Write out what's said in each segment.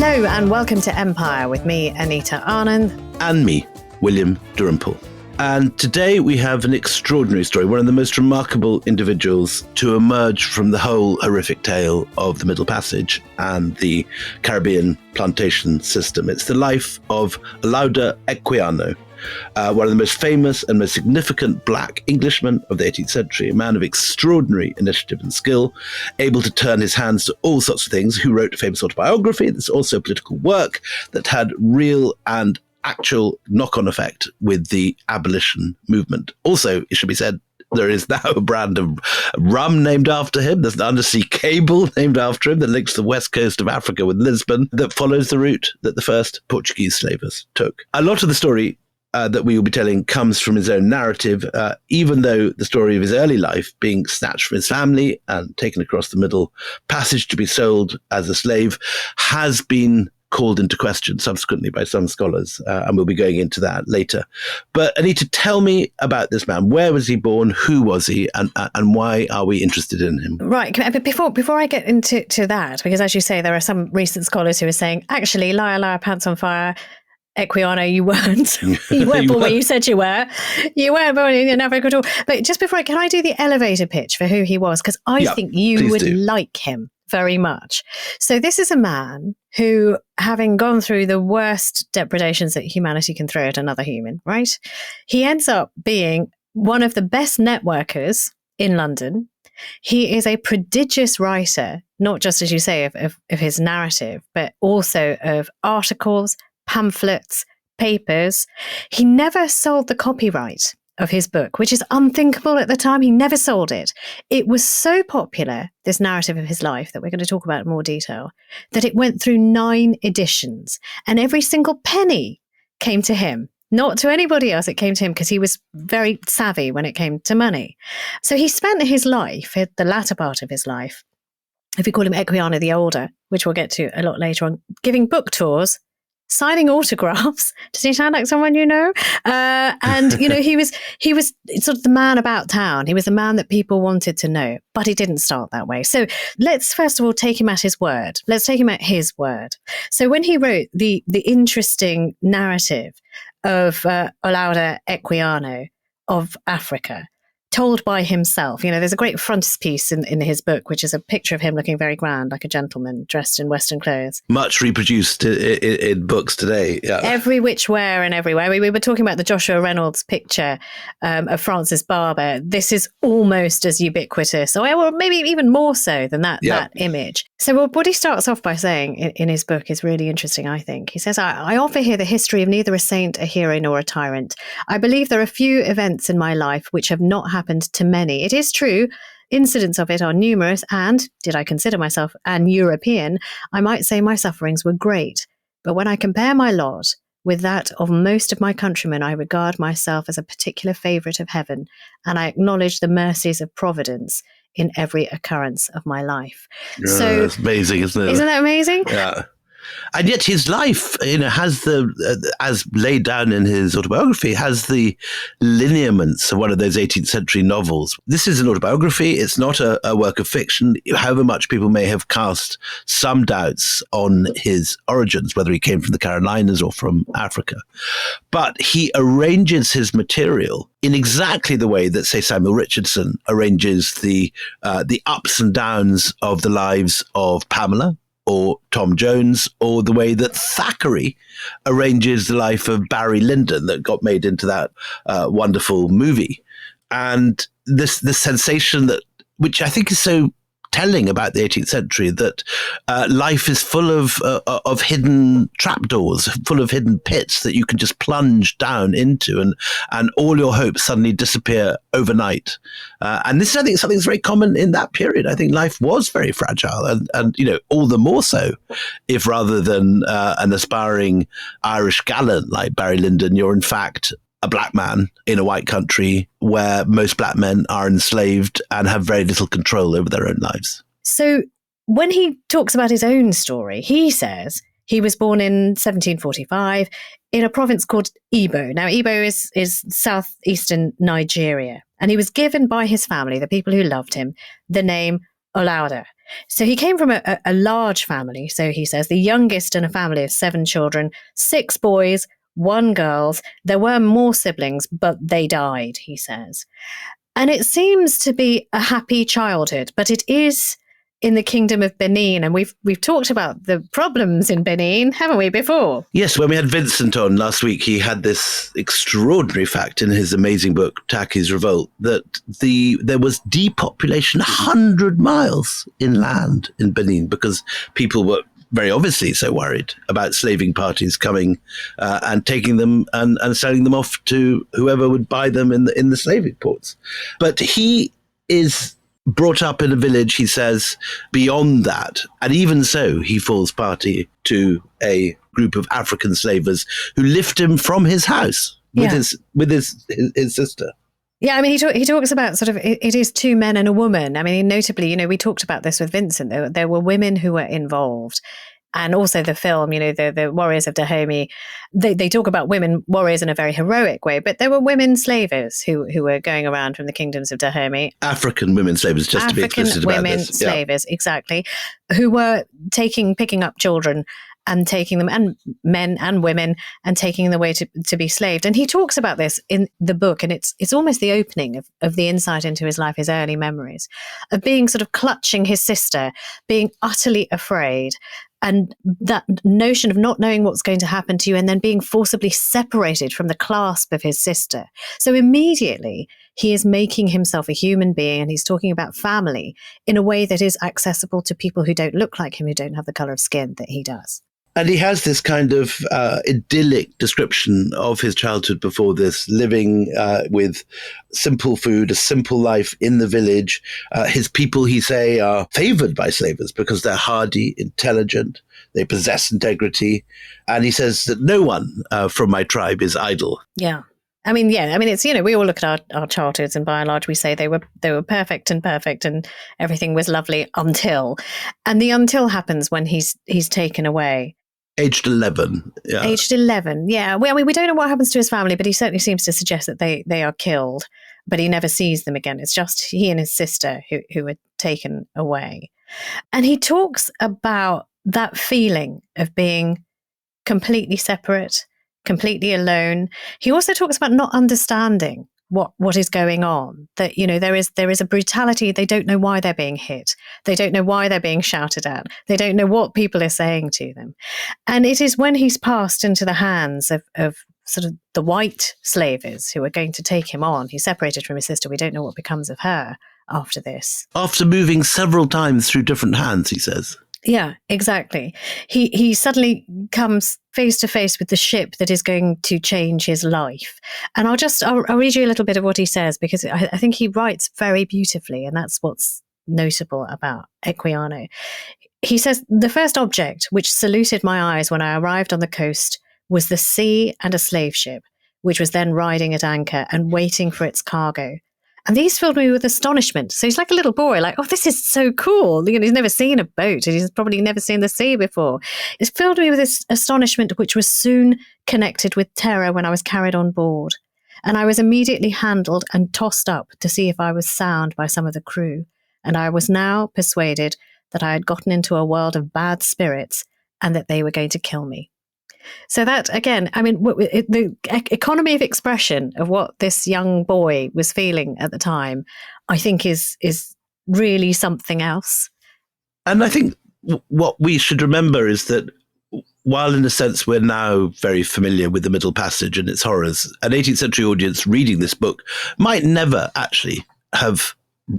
Hello and welcome to Empire with me, Anita Anand. And me, William Davenport. And today we have an extraordinary story, one of the most remarkable individuals to emerge from the whole horrific tale of the Middle Passage and the Caribbean plantation system. It's the life of Olaudah Equiano, one of the most famous and most significant black Englishmen of the 18th century, a man of extraordinary initiative and skill, able to turn his hands to all sorts of things, who wrote a famous autobiography that's also political work that had real and actual knock-on effect with the abolition movement. Also, it should be said, there is now a brand of rum named after him. There's an undersea cable named after him that links the west coast of Africa with Lisbon that follows the route that the first Portuguese slavers took. A lot of the story that we will be telling comes from his own narrative, even though the story of his early life being snatched from his family and taken across the Middle Passage to be sold as a slave has been called into question subsequently by some scholars, and we'll be going into that later. But Anita, tell me about this man. Where was he born? Who was he? And why are we interested in him? Right. But before I get into that, because as you say, there are some recent scholars who are saying, actually, liar, pants on fire, Equiano, you weren't. You weren't born where you said you were. You weren't born in Africa at all. But just before, can I do the elevator pitch for who he was? Because I think you would like him very much. So this is a man who, having gone through the worst depredations that humanity can throw at another human, right? He ends up being one of the best networkers in London. He is a prodigious writer, not just, as you say, of his narrative, but also of articles, pamphlets, papers. He never sold the copyright of his book, which is unthinkable at the time. He never sold it. It was so popular, this narrative of his life that we're going to talk about in more detail, that it went through 9 editions, and every single penny came to him. Not to anybody else, it came to him because he was very savvy when it came to money. So he spent his life, the latter part of his life, if you call him Equiano the Older, which we'll get to a lot later on, giving book tours, signing autographs. Does he sound like someone you know? And he was sort of the man about town. He was the man that people wanted to know, but he didn't start that way. So let's first of all take him at his word. Let's take him at his word. So when he wrote the interesting narrative of Olaudah Equiano of Africa, told by himself. There's a great frontispiece in his book, which is a picture of him looking very grand, like a gentleman dressed in Western clothes. Much reproduced in books today. Yeah. Every which where and everywhere. We were talking about the Joshua Reynolds picture of Francis Barber. This is almost as ubiquitous, or maybe even more so than that image. So what he starts off by saying in his book is really interesting, I think. He says, I offer here the history of neither a saint, a hero, nor a tyrant. I believe there are few events in my life which have not happened to many. It is true, incidents of it are numerous, and, did I consider myself an European, I might say my sufferings were great. But when I compare my lot with that of most of my countrymen, I regard myself as a particular favourite of heaven, and I acknowledge the mercies of Providence in every occurrence of my life. Yeah, so that's amazing, isn't it? Isn't that amazing? Yeah. And yet his life, has as laid down in his autobiography, has the lineaments of one of those 18th century novels. This is an autobiography. It's not a work of fiction, however much people may have cast some doubts on his origins, whether he came from the Carolinas or from Africa. But he arranges his material in exactly the way that, say, Samuel Richardson arranges the ups and downs of the lives of Pamela, or Tom Jones, or the way that Thackeray arranges the life of Barry Lyndon that got made into that wonderful movie. And this sensation which I think is so telling about the 18th century, that life is full of hidden trapdoors, full of hidden pits that you can just plunge down into, and all your hopes suddenly disappear overnight. And this is, I think, something that's very common in that period. I think life was very fragile, and all the more so if, rather than an aspiring Irish gallant like Barry Lyndon, you're in fact a black man in a white country where most black men are enslaved and have very little control over their own lives. So when he talks about his own story, he says he was born in 1745 in a province called Igbo. Now, Igbo is southeastern Nigeria, and he was given by his family, the people who loved him, the name Olaudah. So he came from a large family. So he says the youngest in a family of 7 children, 6 boys, 1 girl. There were more siblings, but they died, he says. And it seems to be a happy childhood, but it is in the kingdom of Benin. And we've talked about the problems in Benin, haven't we, before? Yes, when we had Vincent on last week, he had this extraordinary fact in his amazing book, Taki's Revolt, that there was depopulation 100 miles inland in Benin because people were very obviously so worried about slaving parties coming and taking them and selling them off to whoever would buy them in the slaving ports. But he is brought up in a village, he says, beyond that. And even so, he falls party to a group of African slavers who lift him from his house with his sister. Yeah, I mean, he talks about sort of, it is 2 men and a woman. I mean, notably, we talked about this with Vincent. There were women who were involved. And also the film, the Warriors of Dahomey, they talk about women warriors in a very heroic way, but there were women slavers who were going around from the kingdoms of Dahomey. African women slavers, just to be explicit about this. African women slavers, exactly, who were picking up children and taking them, and men and women, and taking them away to be slaved. And he talks about this in the book, and it's almost the opening of the insight into his life, his early memories, of being sort of clutching his sister, being utterly afraid, and that notion of not knowing what's going to happen to you, and then being forcibly separated from the clasp of his sister. So immediately he is making himself a human being, and he's talking about family in a way that is accessible to people who don't look like him, who don't have the color of skin that he does. And he has this kind of idyllic description of his childhood before this, living with simple food, a simple life in the village. His people, he say, are favored by slavers because they're hardy, intelligent, they possess integrity. And he says that no one from my tribe is idle. Yeah. I mean, it's, we all look at our childhoods, and by and large we say they were perfect and everything was lovely until. And the until happens when he's taken away. Aged 11. Yeah. Aged 11, yeah. Well, I mean, we don't know what happens to his family, but he certainly seems to suggest that they are killed, but he never sees them again. It's just he and his sister who are taken away. And he talks about that feeling of being completely separate, completely alone. He also talks about not understanding what is going on, that there is a brutality. They don't know why they're being hit, they don't know why they're being shouted at, they don't know what people are saying to them. And it is when he's passed into the hands of sort of the white slavers who are going to take him on. He's separated from his sister. We don't know what becomes of her after this, after moving several times through different hands, he says. Yeah, exactly. He suddenly comes face to face with the ship that is going to change his life. And I'll read you a little bit of what he says, because I think he writes very beautifully, and that's what's notable about Equiano. He says, "The first object which saluted my eyes when I arrived on the coast was the sea and a slave ship, which was then riding at anchor and waiting for its cargo. And these filled me with astonishment." So he's like a little boy, like, oh, this is so cool. He's never seen a boat, and he's probably never seen the sea before. It filled me with this astonishment, which was soon connected with terror when I was carried on board. And I was immediately handled and tossed up to see if I was sound by some of the crew. And I was now persuaded that I had gotten into a world of bad spirits and that they were going to kill me. So that, again, I mean, the economy of expression of what this young boy was feeling at the time, I think is really something else. And I think what we should remember is that while in a sense we're now very familiar with the Middle Passage and its horrors, an 18th century audience reading this book might never actually have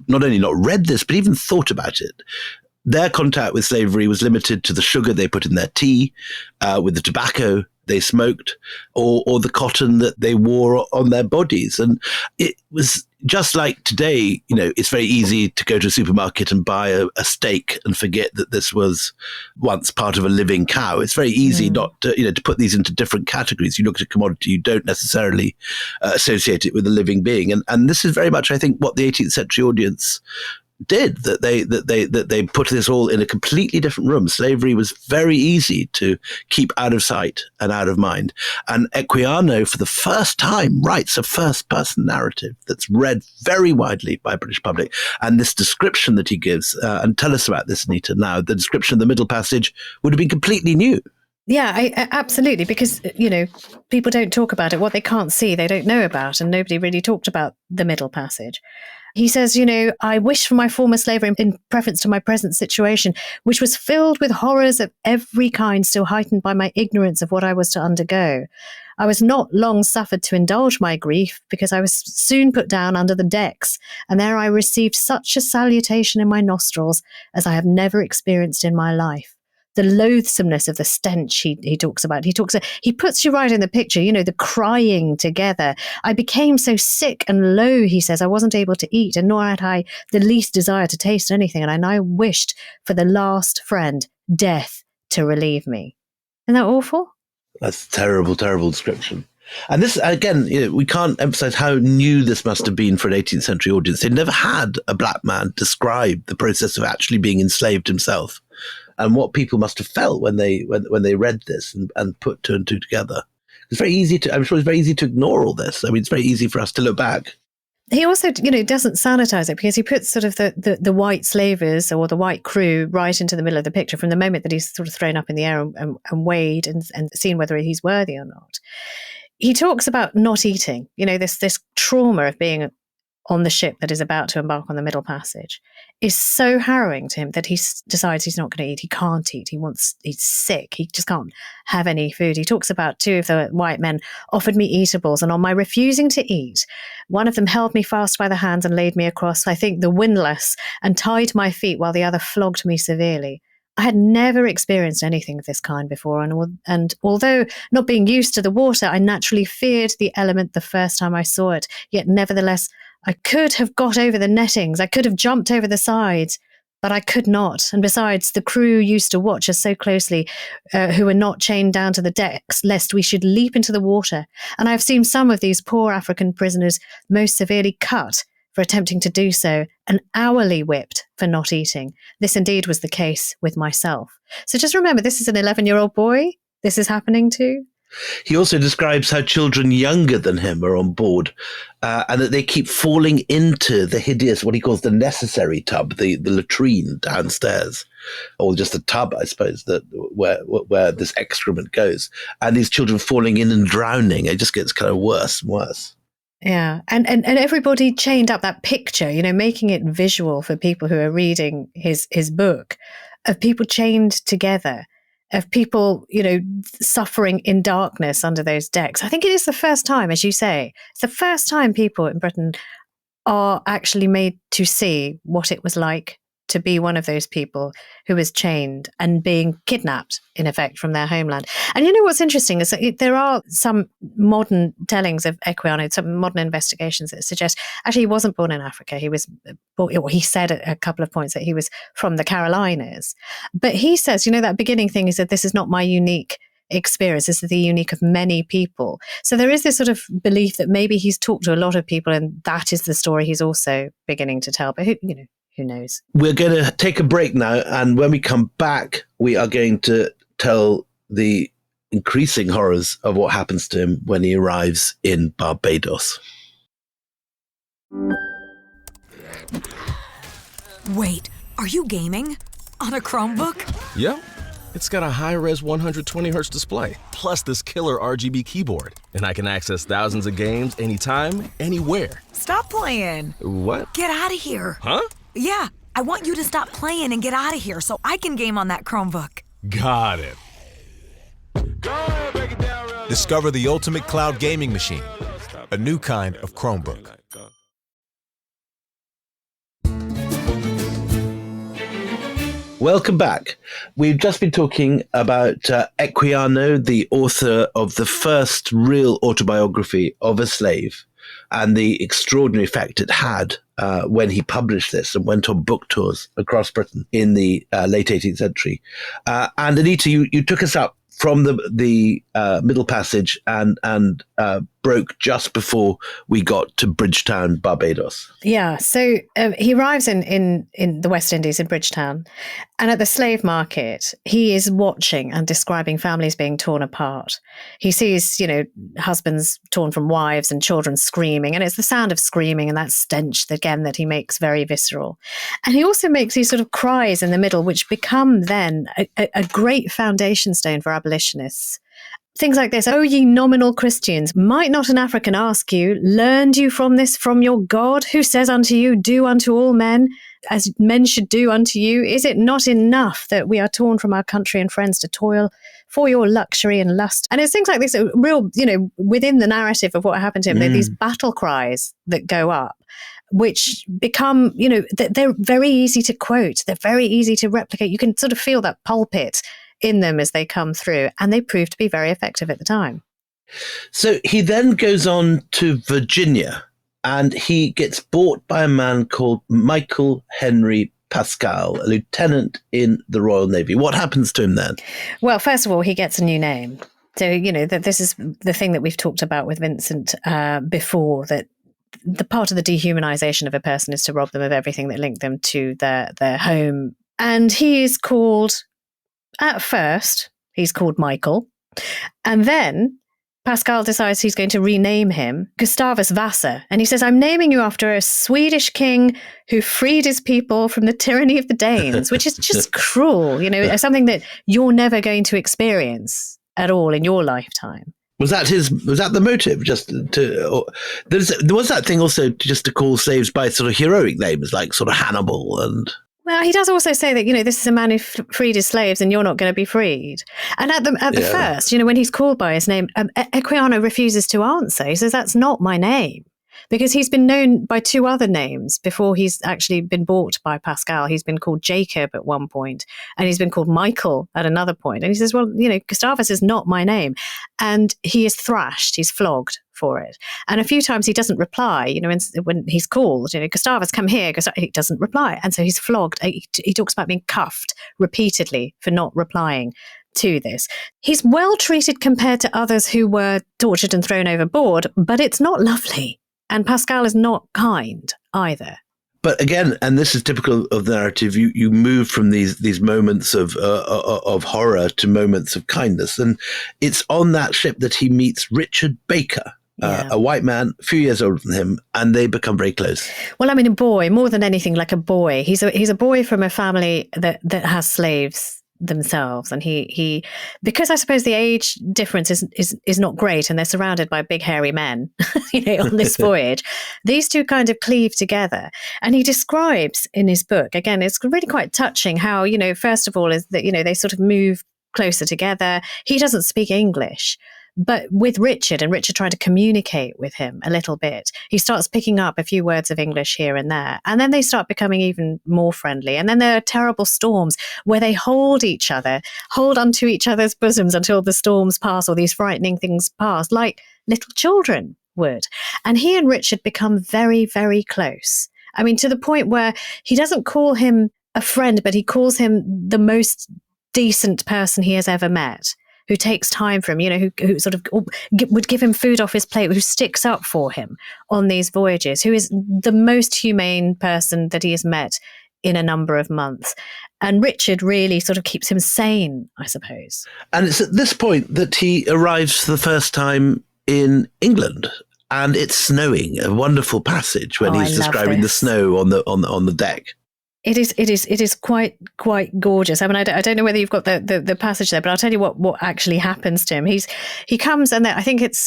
not only not read this, but even thought about it. Their contact with slavery was limited to the sugar they put in their tea, with the tobacco they smoked, or the cotton that they wore on their bodies. And it was just like today, it's very easy to go to a supermarket and buy a steak and forget that this was once part of a living cow. It's very easy not to, to put these into different categories. You look at a commodity, you don't necessarily associate it with a living being. And this is very much, I think, what the 18th century audience did, that they put this all in a completely different room. Slavery was very easy to keep out of sight and out of mind. And Equiano, for the first time, writes a first-person narrative that's read very widely by British public. And this description that he gives, and tell us about this, Anita, now, the description of the Middle Passage would have been completely new. Yeah, absolutely, because, people don't talk about it. What they can't see, they don't know about, and nobody really talked about the Middle Passage. He says, I wish for my former slavery in preference to my present situation, which was filled with horrors of every kind, still heightened by my ignorance of what I was to undergo. I was not long suffered to indulge my grief, because I was soon put down under the decks, and there I received such a salutation in my nostrils as I have never experienced in my life. The loathsomeness of the stench he talks about. He puts you right in the picture, the crying together. I became so sick and low, he says, I wasn't able to eat, and nor had I the least desire to taste anything, and I now wished for the last friend, death, to relieve me. Isn't that awful? That's a terrible, terrible description. And this, again, we can't emphasize how new this must have been for an 18th century audience. They'd never had a black man describe the process of actually being enslaved himself, and what people must have felt when they read this and put two and two together. It's very easy I'm sure it's very easy to ignore all this. I mean, it's very easy for us to look back. He also, doesn't sanitize it, because he puts sort of the white slavers or the white crew right into the middle of the picture from the moment that he's sort of thrown up in the air and weighed and seen whether he's worthy or not. He talks about not eating, this trauma of being on the ship that is about to embark on the Middle Passage is so harrowing to him that he decides he's not going to eat. He can't eat. He's sick. He just can't have any food. He talks about 2 of the white men offered me eatables, and on my refusing to eat, one of them held me fast by the hands and laid me across, I think, the windlass, and tied my feet while the other flogged me severely. I had never experienced anything of this kind before, and although not being used to the water, I naturally feared the element the first time I saw it, yet nevertheless I could have got over the nettings, I could have jumped over the sides, but I could not. And besides, the crew used to watch us so closely, who were not chained down to the decks, lest we should leap into the water. And I've seen some of these poor African prisoners most severely cut for attempting to do so, and hourly whipped for not eating. This indeed was the case with myself. So just remember, this is an 11-year-old boy this is happening to. He also describes how children younger than him are on board, and that they keep falling into the hideous, what he calls the necessary tub, the latrine downstairs, or just a tub, I suppose, that where this excrement goes. And these children falling in and drowning. It just gets kind of worse and worse. Yeah, and everybody chained up, that picture, making it visual for people who are reading his book, of people chained together, of people, suffering in darkness under those decks. I think it is the first time, as you say, it's the first time people in Britain are actually made to see what it was like to be one of those people who was chained and being kidnapped, in effect, from their homeland. And what's interesting is that there are some modern tellings of Equiano, some modern investigations that suggest actually he wasn't born in Africa. He said at a couple of points that he was from the Carolinas. But he says, that beginning thing, he said, this is not my unique experience. This is the unique of many people. So there is this sort of belief that maybe he's talked to a lot of people, and that is the story he's also beginning to tell. But who knows? We're going to take a break now, and when we come back, we are going to tell the increasing horrors of what happens to him when he arrives in Barbados. Wait, are you gaming? On a Chromebook? Yep. It's got a high-res 120Hz display, plus this killer RGB keyboard. And I can access thousands of games anytime, anywhere. Stop playing. What? Get out of here. Huh? Yeah, I want you to stop playing and get out of here so I can game on that Chromebook. Got it. Discover the ultimate cloud gaming machine, a new kind of Chromebook. Welcome back. We've just been talking about Equiano, the author of the first real autobiography of a slave, and the extraordinary effect it had when he published this and went on book tours across Britain in the late 18th century. And Anita, you took us up from the Middle Passage and broke just before we got to Bridgetown, Barbados. Yeah, so he arrives in the West Indies, in Bridgetown, and at the slave market, he is watching and describing families being torn apart. He sees, husbands torn from wives and children screaming, and it's the sound of screaming and that stench, again, that he makes very visceral. And he also makes these sort of cries in the middle, which become then a great foundation stone for abolitionists. Things like this: "O ye nominal Christians, might not an African ask you, learned you from this from your God, who says unto you, do unto all men as men should do unto you? Is it not enough that we are torn from our country and friends to toil for your luxury and lust?" And it's things like this, real, within the narrative of what happened to him, these battle cries that go up, which become, they're very easy to quote. They're very easy to replicate. You can sort of feel that pulpit in them as they come through, and they proved to be very effective at the time. So he then goes on to Virginia, and he gets bought by a man called Michael Henry Pascal, a lieutenant in the Royal Navy. What happens to him then? Well, first of all, he gets a new name. So, that this is the thing that we've talked about with Vincent before, that the part of the dehumanization of a person is to rob them of everything that linked them to their home. And he is called, at first, he's called Michael. And then Pascal decides he's going to rename him Gustavus Vasa. And he says, "I'm naming you after a Swedish king who freed his people from the tyranny of the Danes," which is just cruel, something that you're never going to experience at all in your lifetime. Was that the motive? Just to, there was that thing also just to call slaves by sort of heroic names, like sort of Hannibal and... Well, he does also say that, this is a man who freed his slaves and you're not going to be freed. And at the first, when he's called by his name, Equiano refuses to answer. He says, "That's not my name." Because he's been known by two other names before he's actually been bought by Pascal. He's been called Jacob at one point, and he's been called Michael at another point. And he says, "Well, Gustavus is not my name." And he is thrashed, he's flogged for it. And a few times he doesn't reply, when he's called, "Gustavus, come here." He doesn't reply. And so he's flogged. He talks about being cuffed repeatedly for not replying to this. He's well treated compared to others who were tortured and thrown overboard, but it's not lovely. And Pascal is not kind either. But again, and this is typical of the narrative, you move from these moments of horror to moments of kindness. And it's on that ship that he meets Richard Baker, a white man, a few years older than him, and they become very close. Well, a boy, more than anything, like a boy. He's a boy from a family that has slaves themselves, and he because I suppose the age difference is not great, and they're surrounded by big hairy men on this voyage, these two kind of cleave together. And he describes in his book, again, it's really quite touching how, first of all is that they sort of move closer together. He doesn't speak English, but with Richard, and Richard trying to communicate with him a little bit, he starts picking up a few words of English here and there. And then they start becoming even more friendly. And then there are terrible storms where they hold onto each other's bosoms until the storms pass, or these frightening things pass, like little children would. And he and Richard become very, very close. To the point where he doesn't call him a friend, but he calls him the most decent person he has ever met, who takes time for him, who sort of would give him food off his plate, who sticks up for him on these voyages, who is the most humane person that he has met in a number of months. And Richard really sort of keeps him sane, I suppose. And it's at this point that he arrives for the first time in England. And it's snowing, a wonderful passage when he's describing the snow on the deck. It is quite gorgeous. I don't know whether you've got the passage there, but I'll tell you what actually happens to him. He comes, and I think it's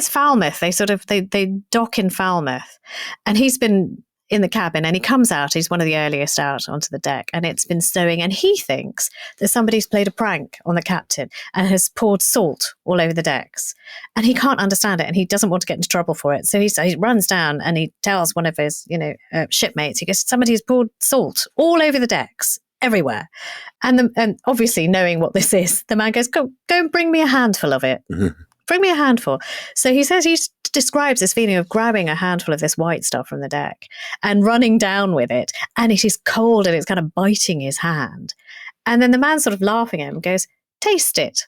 Falmouth. They dock in Falmouth, and he's been in the cabin, and he comes out. He's one of the earliest out onto the deck, and it's been snowing, and he thinks that somebody's played a prank on the captain and has poured salt all over the decks, and he can't understand it, and he doesn't want to get into trouble for it. So he runs down and he tells one of his shipmates. He goes, "Somebody has poured salt all over the decks, everywhere." And obviously knowing what this is, the man goes, "Go and bring me a handful of it." Mm-hmm. Bring me a handful. So he says he describes this feeling of grabbing a handful of this white stuff from the deck and running down with it. And it is cold and it's kind of biting his hand. And then the man sort of laughing at him goes, "Taste it."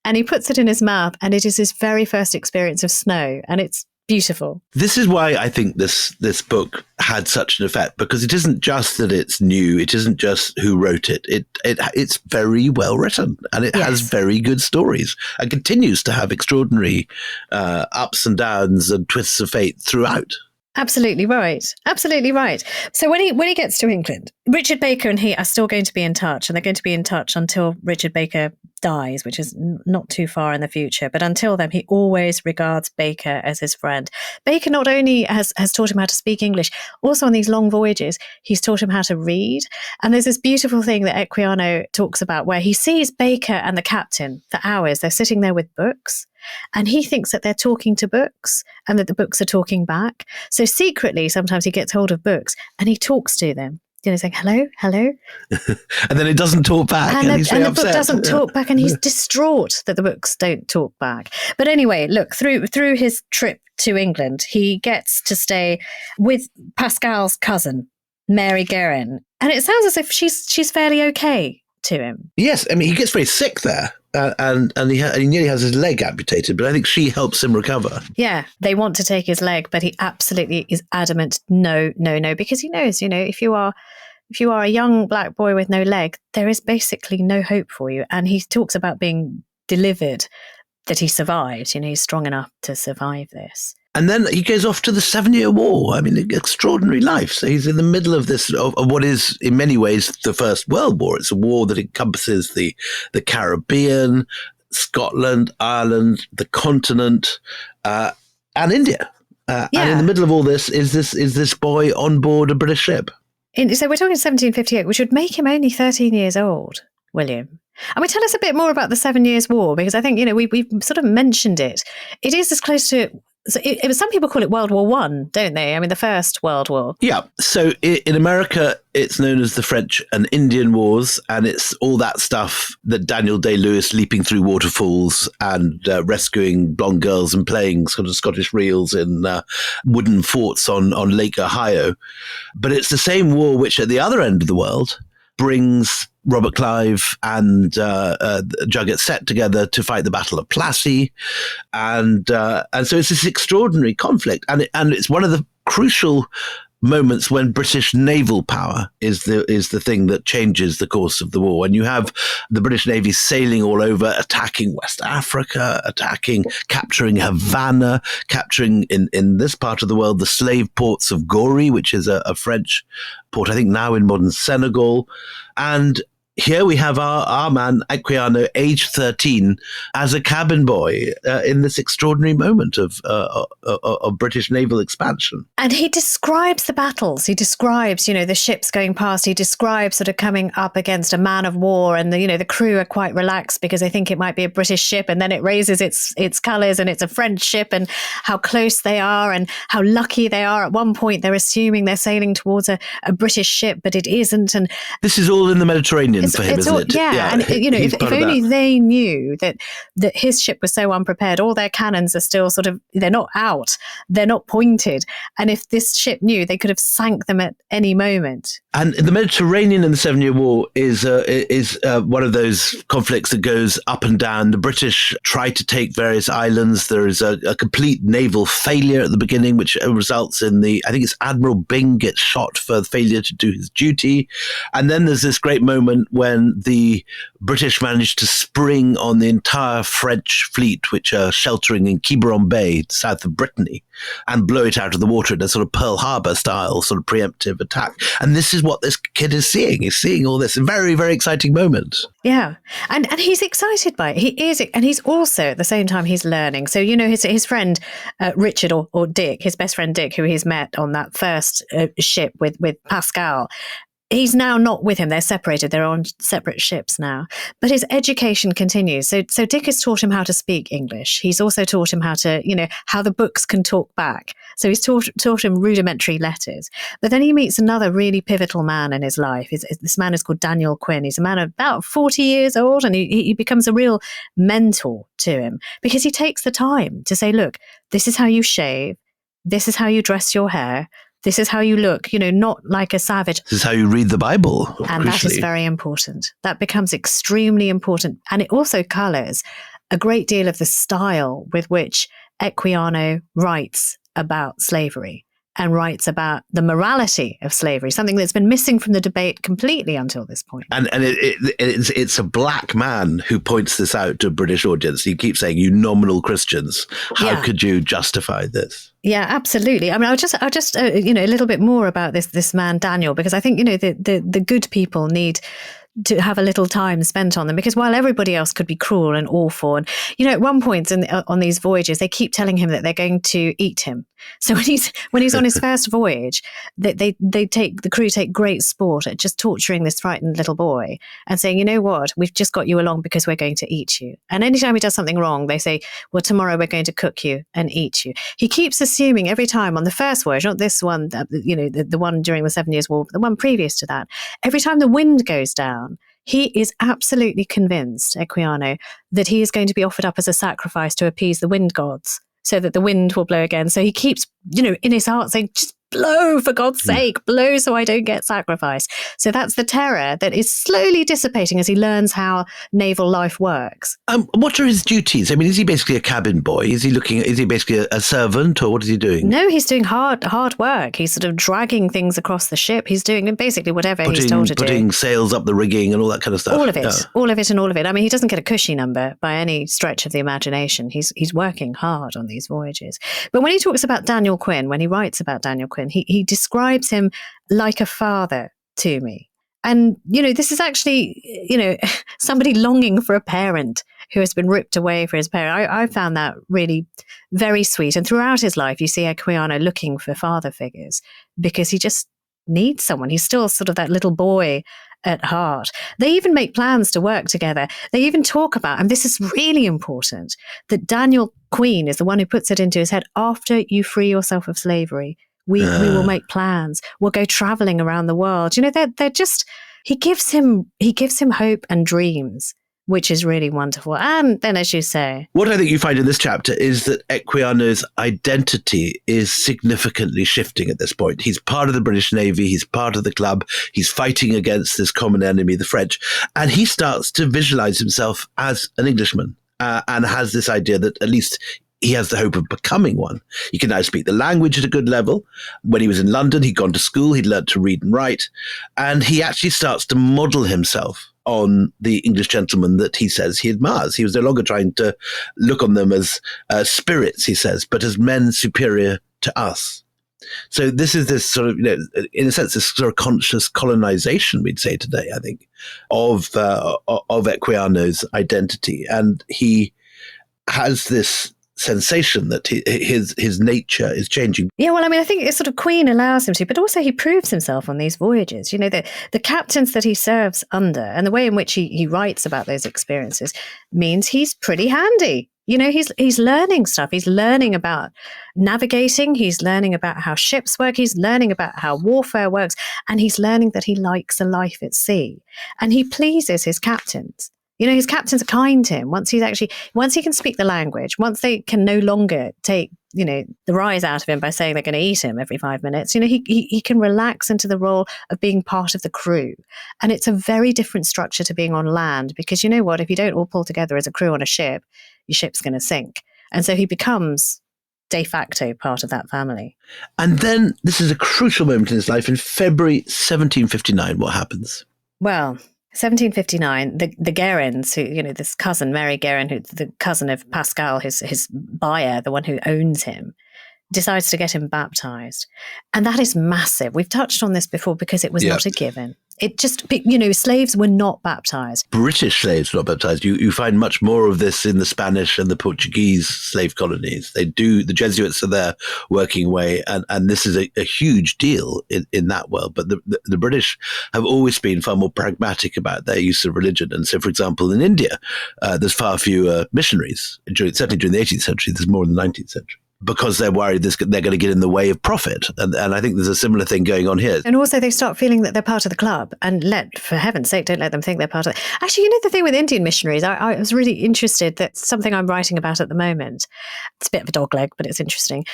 and he puts it in his mouth, and it is his very first experience of snow, and it's beautiful. This is why I think this book had such an effect, because it isn't just that it's new. It isn't just who wrote it. It's very well written, and it has very good stories, and continues to have extraordinary ups and downs and twists of fate throughout. Absolutely right. Absolutely right. So when he gets to England, Richard Baker and he are still going to be in touch, and they're going to be in touch until Richard Baker dies, which is not too far in the future. But until then, he always regards Baker as his friend. Baker not only has taught him how to speak English, also on these long voyages, he's taught him how to read. And there's this beautiful thing that Equiano talks about where he sees Baker and the captain for hours. They're sitting there with books. And he thinks that they're talking to books and that the books are talking back. So secretly, sometimes he gets hold of books and he talks to them, saying, hello, hello. And then it doesn't talk back. And the book doesn't talk back, and he's distraught that the books don't talk back. But anyway, look, through his trip to England, he gets to stay with Pascal's cousin, Mary Guerin. And it sounds as if she's fairly okay to him. Yes, I mean, he gets very sick there. And he nearly has his leg amputated, but I think she helps him recover. Yeah, they want to take his leg, but he absolutely is adamant, no, because he knows, if you are a young black boy with no leg, there is basically no hope for you. And he talks about being delivered, that he survived. He's strong enough to survive this. And then he goes off to the 7-Year War. I mean, extraordinary life. So he's in the middle of this, of what is in many ways the First World War. It's a war that encompasses the Caribbean, Scotland, Ireland, the continent, and India. And in the middle of all this is this boy on board a British ship. So we're talking 1758, which would make him only 13 years old, William. And tell us a bit more about the 7 Years' War, because I think, we've sort of mentioned it. It is as close to... So some people call it World War One, don't they? I mean, the First World War. Yeah. So in America, it's known as the French and Indian Wars, and it's all that stuff that Daniel Day-Lewis leaping through waterfalls and rescuing blonde girls and playing sort of Scottish reels in wooden forts on Lake Ohio. But it's the same war which at the other end of the world brings Robert Clive and Jugget Set together to fight the Battle of Plassey, and so it's this extraordinary conflict, and it's one of the crucial moments when British naval power is the thing that changes the course of the war. And you have the British Navy sailing all over, attacking West Africa, capturing Havana, capturing in this part of the world the slave ports of Gori, which is a French port, I think now in modern Senegal. And here we have our man, Equiano, age 13, as a cabin boy in this extraordinary moment of British naval expansion. And he describes the battles. He describes, the ships going past. He describes sort of coming up against a man of war, and the crew are quite relaxed because they think it might be a British ship, and then it raises its colours and it's a French ship, and how close they are and how lucky they are. At one point, they're assuming they're sailing towards a British ship, but it isn't. And this is all in the Mediterranean for him, isn't it? Yeah, and if only they knew that his ship was so unprepared, all their cannons are still they're not out, they're not pointed, and if this ship knew, they could have sank them at any moment. And the Mediterranean in the 7-Year War is one of those conflicts that goes up and down. The British try to take various islands. There is a complete naval failure at the beginning, which results in I think it's Admiral Byng gets shot for failure to do his duty. And then there's this great moment when the British managed to spring on the entire French fleet, which are sheltering in Quiberon Bay, south of Brittany, and blow it out of the water in a sort of Pearl Harbor style sort of preemptive attack. And this is what this kid is seeing. He's seeing all this. A very, very exciting moment. Yeah. And he's excited by it. He is. And he's also, at the same time, he's learning. So, his friend, Richard or Dick, his best friend Dick, who he's met on that first ship with Pascal, he's now not with him. They're separated. They're on separate ships now. But his education continues. So Dick has taught him how to speak English. He's also taught him how to, how the books can talk back. So he's taught him rudimentary letters. But then he meets another really pivotal man in his life. This man is called Daniel Quinn. He's a man of about 40 years old, and he becomes a real mentor to him because he takes the time to say, look, this is how you shave. This is how you dress your hair. This is how you look, not like a savage. This is how you read the Bible. And that is very important. That becomes extremely important. And it also colours a great deal of the style with which Equiano writes about slavery and writes about the morality of slavery, something that's been missing from the debate completely until this point. And it's a black man who points this out to a British audience. He keeps saying, "You nominal Christians, how could you justify this?" Yeah, absolutely. I mean, I'll just a little bit more about this man Daniel, because I think the good people need to have a little time spent on them, because while everybody else could be cruel and awful, and at one point on these voyages, they keep telling him that they're going to eat him. So when he's on his first voyage, the crew take great sport at just torturing this frightened little boy and saying, "You know what, we've just got you along because we're going to eat you." And anytime he does something wrong, they say, "Well, tomorrow we're going to cook you and eat you." He keeps assuming every time on the first voyage, not this one, the one during the 7 Years' War, but the one previous to that, every time the wind goes down, he is absolutely convinced, Equiano, that he is going to be offered up as a sacrifice to appease the wind gods so that the wind will blow again. So he keeps, in his heart saying, "Just blow, for God's sake, blow so I don't get sacrificed." So that's the terror that is slowly dissipating as he learns how naval life works. What are his duties? I mean, is he basically a cabin boy? Is he basically a servant, or what is he doing? No, he's doing hard work. He's sort of dragging things across the ship. He's doing basically whatever he's told to do. Putting sails up the rigging and all that kind of stuff. All of it. I mean, he doesn't get a cushy number by any stretch of the imagination. He's working hard on these voyages. But when he talks about Daniel Quinn, when he writes about Daniel Quinn, he describes him like a father to me. And, this is actually, somebody longing for a parent who has been ripped away for his parent. I found that really very sweet. And throughout his life, you see Equiano looking for father figures because he just needs someone. He's still sort of that little boy at heart. They even make plans to work together. They even talk about, and this is really important, that Daniel Queen is the one who puts it into his head, after you free yourself of slavery, we will make plans. We'll go traveling around the world. They're just, he gives him hope and dreams, which is really wonderful. And then, as you say, what I think you find in this chapter is that Equiano's identity is significantly shifting at this point. He's part of the British Navy. He's part of the club. He's fighting against this common enemy, the French. And he starts to visualize himself as an Englishman and has this idea that at least he has the hope of becoming one. He can now speak the language at a good level. When he was in London, he'd gone to school, he'd learned to read and write, and he actually starts to model himself on the English gentleman that he says he admires. He was no longer trying to look on them as spirits, he says, but as men superior to us. So this is this sort of, in a sense, this sort of conscious colonization, we'd say today, I think, of Equiano's identity. And he has this sensation that his nature is changing. Yeah, well, I mean, I think it's sort of Queen allows him to, but also he proves himself on these voyages. The captains that he serves under and the way in which he writes about those experiences means he's pretty handy. He's learning stuff. He's learning about navigating. He's learning about how ships work. He's learning about how warfare works. And he's learning that he likes a life at sea. And he pleases his captains. His captains are kind to him once he can speak the language, once they can no longer take, the rise out of him by saying they're going to eat him every 5 minutes. He can relax into the role of being part of the crew. And it's a very different structure to being on land, because if you don't all pull together as a crew on a ship, your ship's going to sink. And so he becomes de facto part of that family. And then this is a crucial moment in his life. In February 1759, what happens? Well, 1759, the Guerins, who, this cousin, Mary Guerin, who's the cousin of Pascal, his buyer, the one who owns him, decides to get him baptized. And that is massive. We've touched on this before because it was not a given. It just, slaves were not baptized. British slaves were not baptized. You find much more of this in the Spanish and the Portuguese slave colonies. The Jesuits are there working away, and this is a huge deal in that world. But the British have always been far more pragmatic about their use of religion. And so, for example, in India, there's far fewer missionaries. Certainly during the 18th century, there's more in the 19th century, because they're worried they're going to get in the way of profit. And I think there's a similar thing going on here. And also they start feeling that they're part of the club, and for heaven's sake, don't let them think they're part of it. Actually, the thing with Indian missionaries, I was really interested, that's something I'm writing about at the moment. It's a bit of a dogleg, but it's interesting.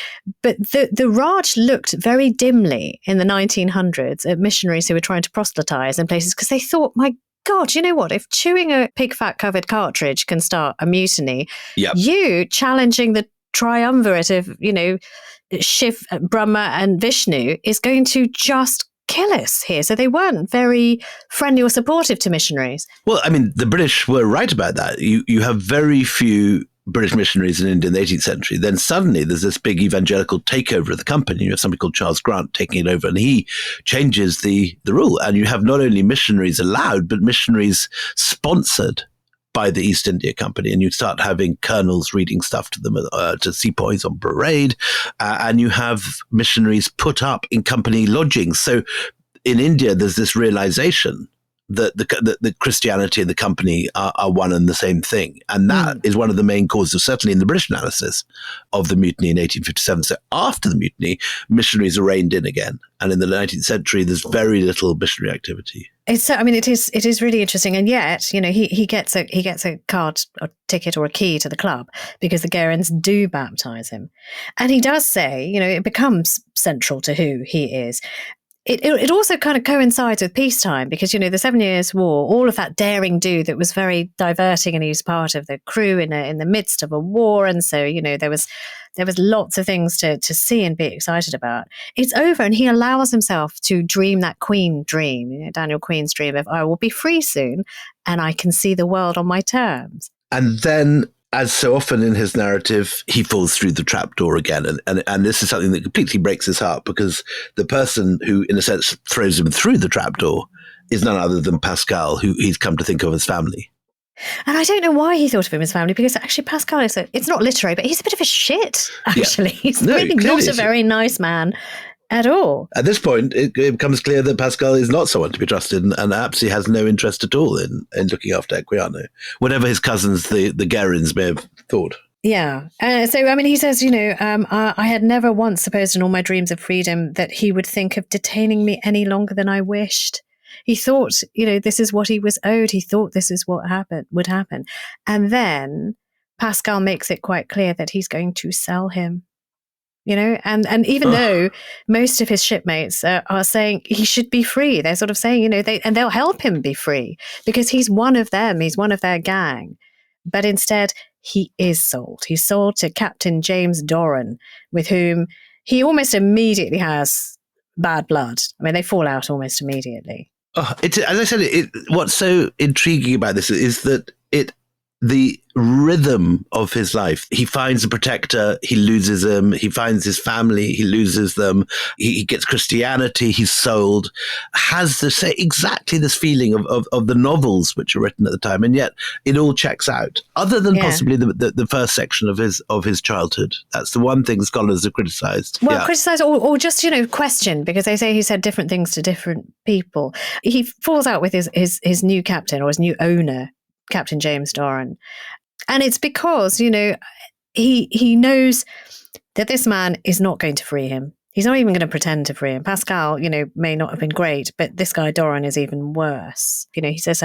But the Raj looked very dimly in the 1900s at missionaries who were trying to proselytize in places because they thought, my God, you know what? If chewing a pig fat covered cartridge can start a mutiny, you challenging the triumvirate of, Shiv, Brahma and Vishnu is going to just kill us here. So they weren't very friendly or supportive to missionaries. Well, I mean, the British were right about that. You have very few British missionaries in India in the 18th century. Then suddenly there's this big evangelical takeover of the company. You have somebody called Charles Grant taking it over, and he changes the rule. And you have not only missionaries allowed, but missionaries sponsored by the East India Company. And you start having colonels reading stuff to them, to sepoys on parade. And you have missionaries put up in company lodgings. So in India, there's this realization that the Christianity and the company are one and the same thing. And that is one of the main causes, certainly in the British analysis, of the mutiny in 1857. So after the mutiny, missionaries are reined in again. And in the 19th century, there's very little missionary activity. It is really interesting. And yet, he gets a card or ticket or a key to the club because the Gerrans do baptize him. And he does say, it becomes central to who he is. It also kind of coincides with peacetime because, the 7 Years' War, all of that daring do that was very diverting, and he was part of the crew in the midst of a war. And so, there was lots of things to see and be excited about. It's over, and he allows himself to dream that Queen dream, Daniel Queen's dream of, I will be free soon and I can see the world on my terms. And then, as so often in his narrative, he falls through the trapdoor again. And this is something that completely breaks his heart because the person who, in a sense, throws him through the trapdoor is none other than Pascal, who he's come to think of as family. And I don't know why he thought of him as family, because actually Pascal it's not literary, but he's a bit of a shit, actually. Yeah. He's really not a very nice man at all. At this point, it becomes clear that Pascal is not someone to be trusted, and perhaps he has no interest at all in looking after Equiano, whatever his cousins, the Gerrans, may have thought. Yeah. So, I mean, he says, I had never once supposed in all my dreams of freedom that he would think of detaining me any longer than I wished. He thought, this is what he was owed. He thought this is what would happen. And then Pascal makes it quite clear that he's going to sell him. And even though most of his shipmates are saying he should be free, they're sort of saying, and they'll help him be free because he's one of them, he's one of their gang. But instead, he is sold. He's sold to Captain James Doran, with whom he almost immediately has bad blood. I mean, they fall out almost immediately. As I said, what's so intriguing about this is that the rhythm of his life. He finds a protector, he loses them. He finds his family, he loses them. He gets Christianity, he's sold. Has exactly this feeling of the novels which are written at the time, and yet it all checks out. Other than possibly the first section of his childhood. That's the one thing scholars have criticised. Well, criticised or just questioned, because they say he said different things to different people. He falls out with his new captain, or his new owner, Captain James Doran. And it's because, he knows that this man is not going to free him. He's not even going to pretend to free him. Pascal, may not have been great, but this guy Doran is even worse. He says,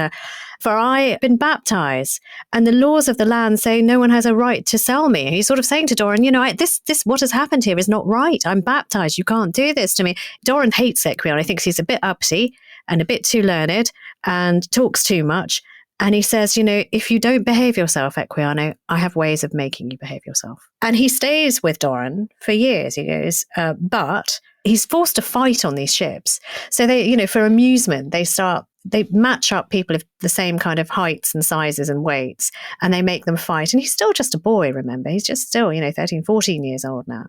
for I have been baptized, and the laws of the land say no one has a right to sell me. And he's sort of saying to Doran, this what has happened here is not right. I'm baptized. You can't do this to me. Doran hates Equiano. He thinks he's a bit uppity and a bit too learned and talks too much. And he says, if you don't behave yourself, Equiano, I have ways of making you behave yourself. And he stays with Doran for years, he goes, but he's forced to fight on these ships. So they, for amusement, they match up people of the same kind of heights and sizes and weights, and they make them fight. And he's still just a boy, remember? He's just still, 13, 14 years old now.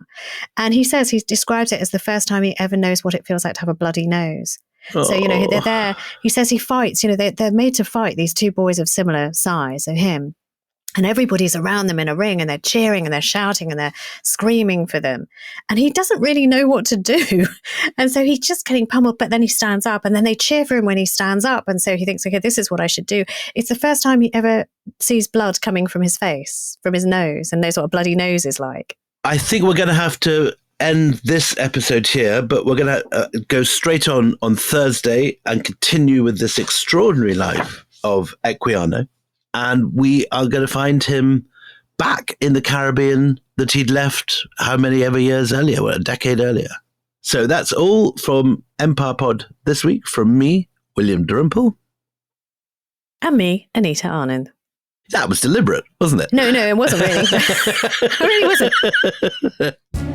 And he says, he describes it as the first time he ever knows what it feels like to have a bloody nose. So, they're there. He says he fights, they're made to fight, these two boys of similar size, so him. And everybody's around them in a ring, and they're cheering and they're shouting and they're screaming for them. And he doesn't really know what to do. And so he's just getting pummeled, but then he stands up, and then they cheer for him when he stands up. And so he thinks, okay, this is what I should do. It's the first time he ever sees blood coming from his face, from his nose, and knows what a bloody nose is like. I think we're going to have to end this episode here, but we're going to go straight on Thursday and continue with this extraordinary life of Equiano. And we are going to find him back in the Caribbean that he'd left how many ever years earlier, a decade earlier. So that's all from Empire Pod this week from me, William Davenport. And me, Anita Arnond. That was deliberate, wasn't it? No, it wasn't really. It really wasn't.